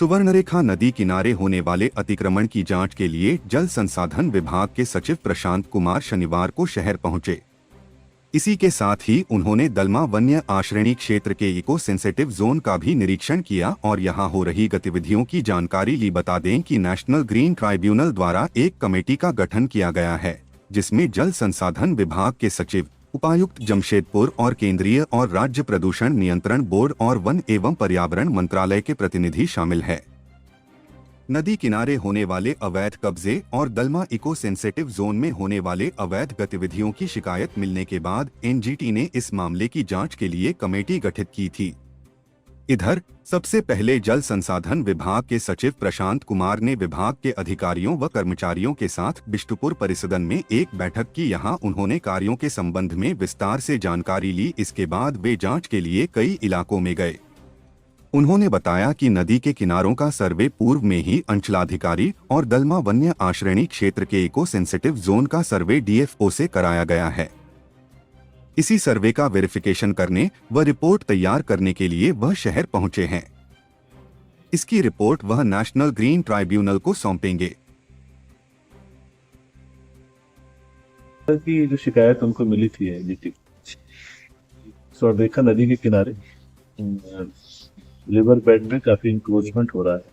सुवर्णरेखा नदी किनारे होने वाले अतिक्रमण की जांच के लिए जल संसाधन विभाग के सचिव प्रशांत कुमार शनिवार को शहर पहुंचे। इसी के साथ ही उन्होंने दलमा वन्य आश्रयणी क्षेत्र के इको सेंसिटिव जोन का भी निरीक्षण किया और यहां हो रही गतिविधियों की जानकारी ली। बता दें कि नेशनल ग्रीन ट्राइब्यूनल द्वारा एक कमेटी का गठन किया गया है, जिसमें जल संसाधन विभाग के सचिव, उपायुक्त जमशेदपुर और केंद्रीय और राज्य प्रदूषण नियंत्रण बोर्ड और वन एवं पर्यावरण मंत्रालय के प्रतिनिधि शामिल है। नदी किनारे होने वाले अवैध कब्जे और दलमा इको सेंसिटिव जोन में होने वाले अवैध गतिविधियों की शिकायत मिलने के बाद एनजीटी ने इस मामले की जांच के लिए कमेटी गठित की थी। इधर सबसे पहले जल संसाधन विभाग के सचिव प्रशांत कुमार ने विभाग के अधिकारियों व कर्मचारियों के साथ बिष्टुपुर परिसदन में एक बैठक की। यहां उन्होंने कार्यों के संबंध में विस्तार से जानकारी ली। इसके बाद वे जांच के लिए कई इलाकों में गए। उन्होंने बताया कि नदी के किनारों का सर्वे पूर्व में ही अंचलाधिकारी और दलमा वन्य आश्रयणी क्षेत्र के इको सेंसिटिव जोन का सर्वे डीएफओ से कराया गया है। इसी सर्वे का वेरिफिकेशन करने व रिपोर्ट तैयार करने के लिए वह शहर पहुंचे हैं। इसकी रिपोर्ट वह नेशनल ग्रीन ट्राइब्यूनल को सौंपेंगे। की जो शिकायत उनको मिली थी एनजीटी, स्वर्णरेखा नदी के किनारे रिवर बेड में काफी इंक्रोचमेंट हो रहा है।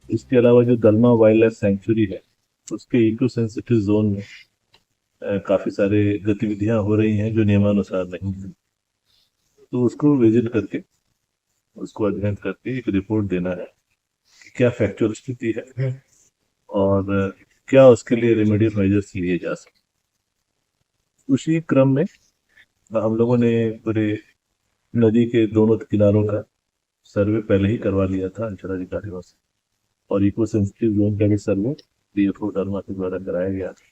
इसके अलावा जो दलमा वाइल्ड लाइफ सेंचुरी है, उसके इको सेंसिटिव जोन में काफी सारे गतिविधियां हो रही हैं जो नियमानुसार नहीं है। तो उसको विजिट करके, उसको अध्ययन करके एक रिपोर्ट देना है कि क्या फैक्चुअल स्थिति है और क्या उसके लिए रेमेडियल मेजर्स लिए जा सकते। उसी क्रम में हम लोगों ने पूरे नदी के दोनों किनारों का सर्वे पहले ही करवा लिया था अंचलाधिकारियों से, और इको सेंसिटिव जोन का भी सर्वे डीएफओ दलमा के द्वारा कराया गया था।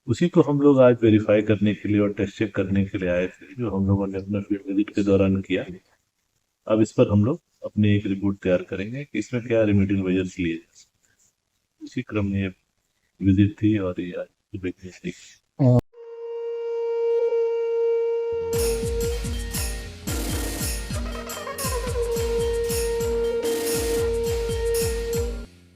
उसी को हम लोग आज वेरीफाई करने के लिए और टेस्ट चेक करने के लिए आए थे, जो हम लोगों ने अपना फील्ड विजिट के दौरान किया। अब इस पर हम लोग अपनी एक रिपोर्ट तैयार करेंगे कि इसमें क्या रेमेडियल मेजर्स लिए जा सकते हैं। इसी क्रम में विजिट थी और ये आज